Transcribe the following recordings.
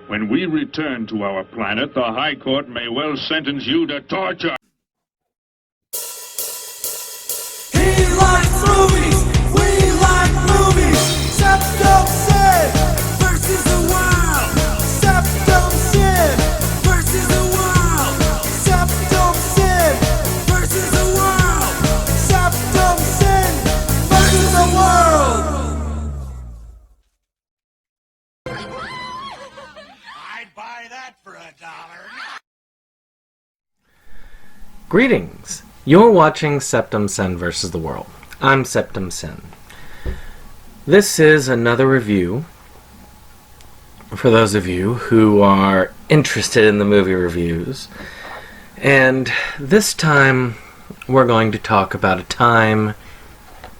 When we return to our planet, the High Court may well sentence you to torture. He likes movies, we like movies. Septum Sin versus the world. Septum Sin versus the world. Septum Sin versus the world. Septum Sin versus the world. I'd buy that for $1. Greetings! You're watching Septum Sin vs. the World. I'm Septum Sin. This is another review for those of you who are interested in the movie reviews. And this time we're going to talk about a time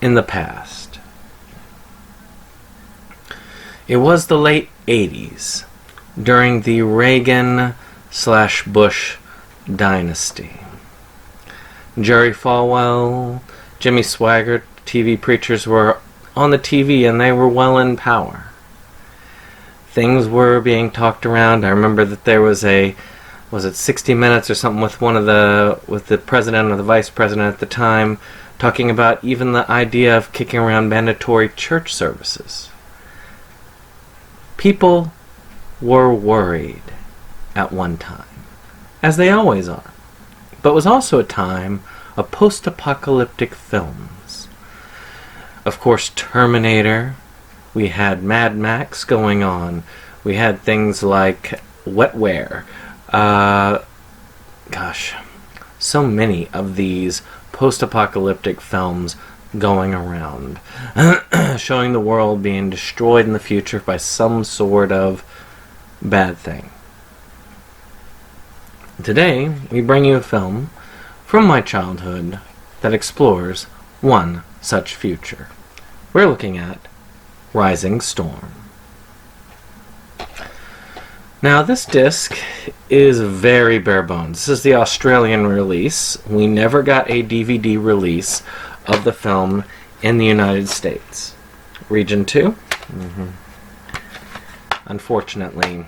in the past. It was the late 80s, during the Reagan/Bush dynasty. Jerry Falwell, Jimmy Swaggart, TV preachers were on the TV and they were well in power. Things were being talked around. I remember that there was a, was it 60 Minutes or something with with the president or the vice president at the time, talking about even the idea of kicking around mandatory church services. People were worried at one time, as they always are. But it was also a time of post-apocalyptic films. Of course, Terminator. We had Mad Max going on. We had things like Wetware. So many of these post-apocalyptic films going around, showing the world being destroyed in the future by some sort of bad thing. Today, we bring you a film from my childhood that explores one such future. We're looking at Rising Storm. Now, this disc is very bare bones. This is the Australian release. We never got a DVD release of the film in the United States. Region 2? Unfortunately,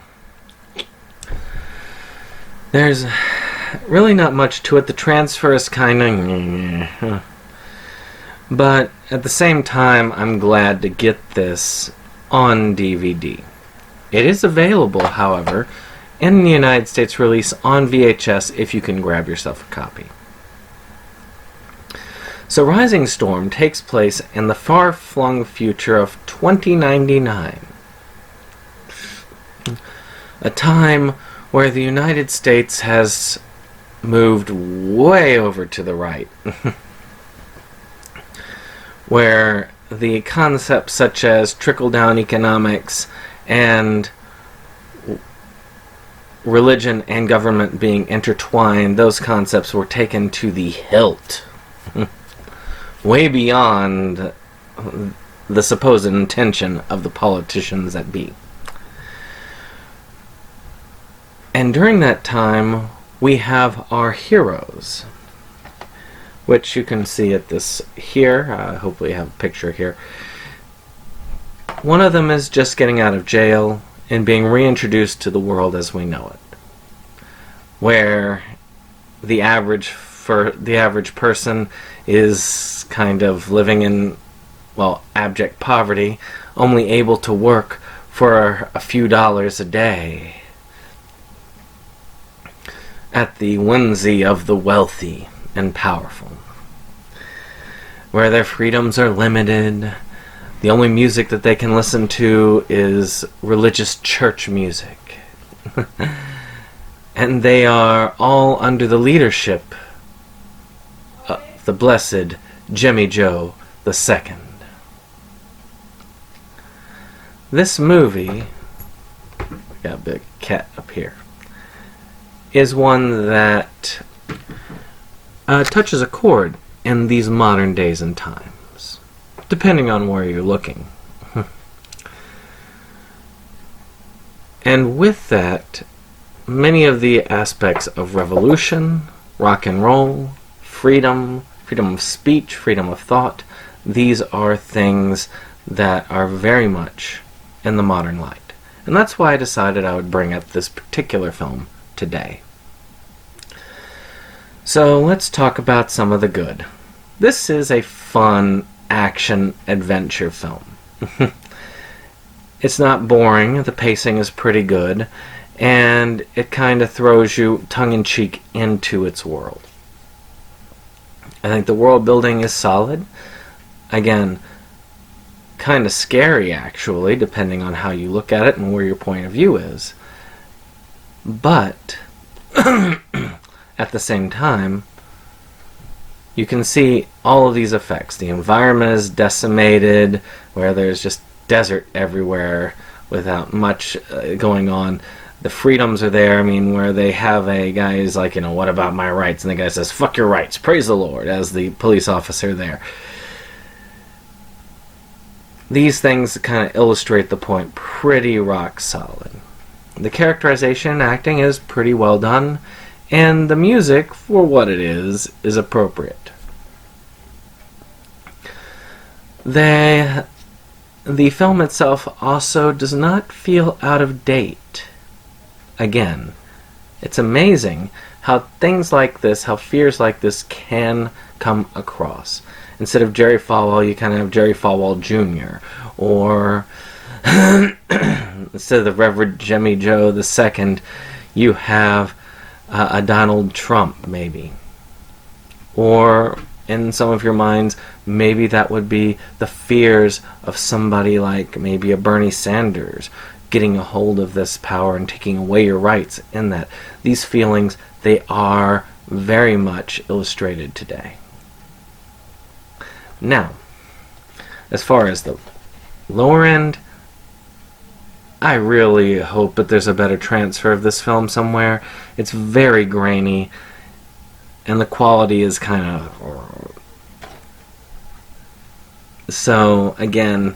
there's really not much to it. The transfer is kind of... But at the same time, I'm glad to get this on DVD. It is available, however, in the United States release on VHS if you can grab yourself a copy. So Rising Storm takes place in the far-flung future of 2099. A time where the United States has moved way over to the right. Where the concepts such as trickle-down economics and religion and government being intertwined, those concepts were taken to the hilt. Way beyond the supposed intention of the politicians that be. And during that time, we have our heroes, which you can see at this here. Hopefully I have a picture here. One of them is just getting out of jail and being reintroduced to the world as we know it, where the average person is kind of living in, well, abject poverty, only able to work for a few dollars a day, at the whimsy of the wealthy and powerful, where their freedoms are limited. The only music that they can listen to is religious church music. And they are all under the leadership of the blessed Jimmy Joe II. This movie, got a big cat up here, is one that touches a chord in these modern days and times, depending on where you're looking. And with that, many of the aspects of revolution, rock and roll, freedom, freedom of speech, freedom of thought, these are things that are very much in the modern light. And that's why I decided I would bring up this particular film today. So let's talk about some of the good. This is a fun action-adventure film. It's not boring, the pacing is pretty good, and it kind of throws you tongue-in-cheek into its world. I think the world building is solid. Again, kind of scary actually, depending on how you look at it and where your point of view is. But at the same time, you can see all of these effects. The environment is decimated, where there's just desert everywhere without much going on. The freedoms are there. I mean, where they have a guy who's like, what about my rights? And the guy says, fuck your rights, praise the Lord, as the police officer there. These things kind of illustrate the point pretty rock solid. The characterization and acting is pretty well done, and the music, for what it is appropriate. The film itself also does not feel out of date. Again, it's amazing how things like this, how fears like this can come across. Instead of Jerry Falwell, you kind of have Jerry Falwell Jr. Or instead of the Reverend Jimmy Joe II, you have a Donald Trump, maybe. Or in some of your minds, maybe that would be the fears of somebody like maybe a Bernie Sanders getting a hold of this power and taking away your rights. In that, these feelings, they are very much illustrated today. Now, as far as the lower end, I really hope that there's a better transfer of this film somewhere. It's very grainy, and the quality is kind of... So, again,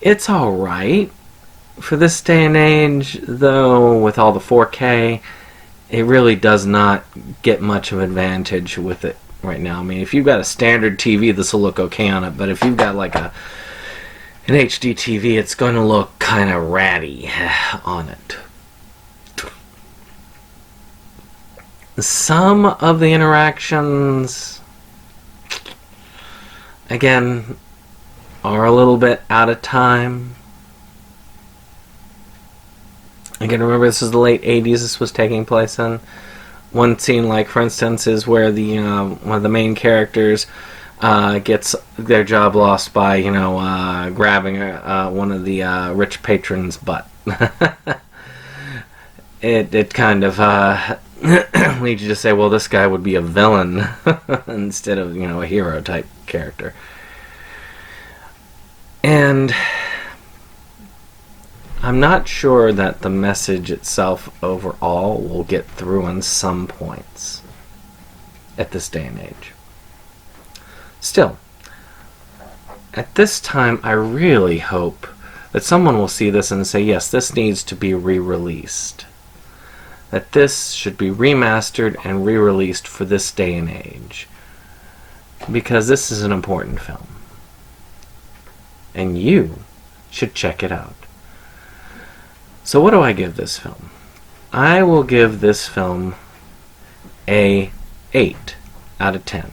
it's alright for this day and age, though with all the 4K, it really does not get much of an advantage with it right now. I mean, if you've got a standard TV, this will look okay on it, but if you've got like an HD TV, it's going to look kind of ratty on it. Some of the interactions, again, are a little bit out of time. Again, remember, this is the late 80s this was taking place in. One scene, like, for instance, is where the one of the main characters gets their job lost by, grabbing one of the rich patron's butt. It kind of leads you to say, well, this guy would be a villain instead of, a hero-type character. And I'm not sure that the message itself overall will get through on some points at this day and age. Still, at this time, I really hope that someone will see this and say, yes, this needs to be re-released. That this should be remastered and re-released for this day and age. Because this is an important film. And you should check it out. So what do I give this film? I will give this film a 8 out of 10.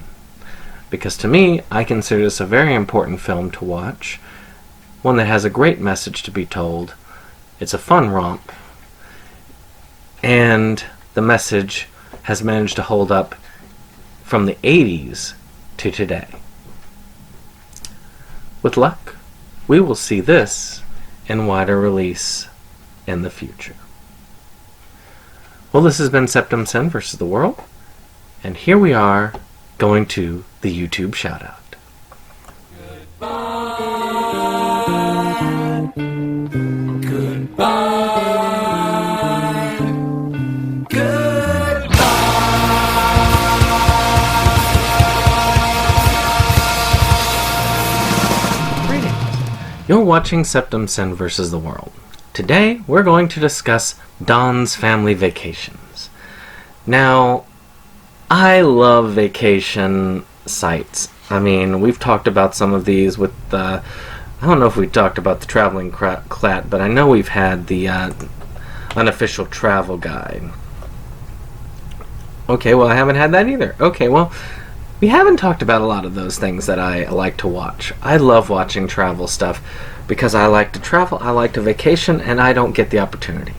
Because to me, I consider this a very important film to watch. One that has a great message to be told. It's a fun romp. And the message has managed to hold up from the 80s to today. With luck, we will see this in wider release in the future. Well, this has been Septum Sin versus the World, and here we are going to the YouTube shoutout. You're watching Septum Sin versus the World. Today, we're going to discuss Don's Family Vacations. Now, I love vacation sites. I mean, we've talked about some of these with I don't know if we talked about the traveling clat, but I know we've had the unofficial travel guide. Okay, well, I haven't had that either. Okay, well, we haven't talked about a lot of those things that I like to watch. I love watching travel stuff because I like to travel, I like to vacation, and I don't get the opportunity.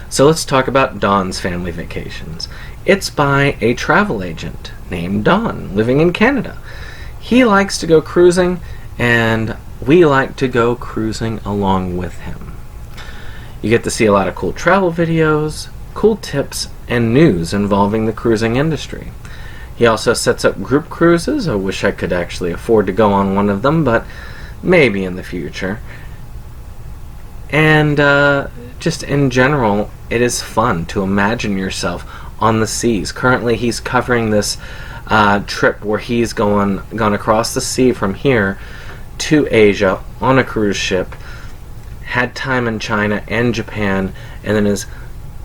So let's talk about Don's Family Vacations. It's by a travel agent named Don, living in Canada. He likes to go cruising, and we like to go cruising along with him. You get to see a lot of cool travel videos, cool tips, and news involving the cruising industry. He also sets up group cruises. I wish I could actually afford to go on one of them, but maybe in the future. And just in general, it is fun to imagine yourself on the seas. Currently, he's covering this trip where he's gone across the sea from here to Asia on a cruise ship, had time in China and Japan, and then is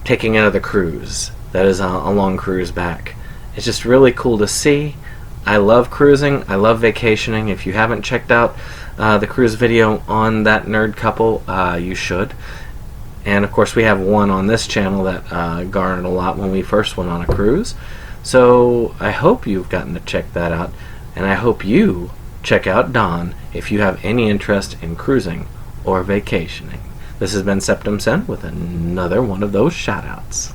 taking another cruise that is a long cruise back. It's just really cool to see. I love cruising. I love vacationing. If you haven't checked out the cruise video on that nerd couple, you should. And of course we have one on this channel that garnered a lot when we first went on a cruise. So I hope you've gotten to check that out, and I hope you check out Don if you have any interest in cruising or vacationing. This has been Septum Sen with another one of those shoutouts.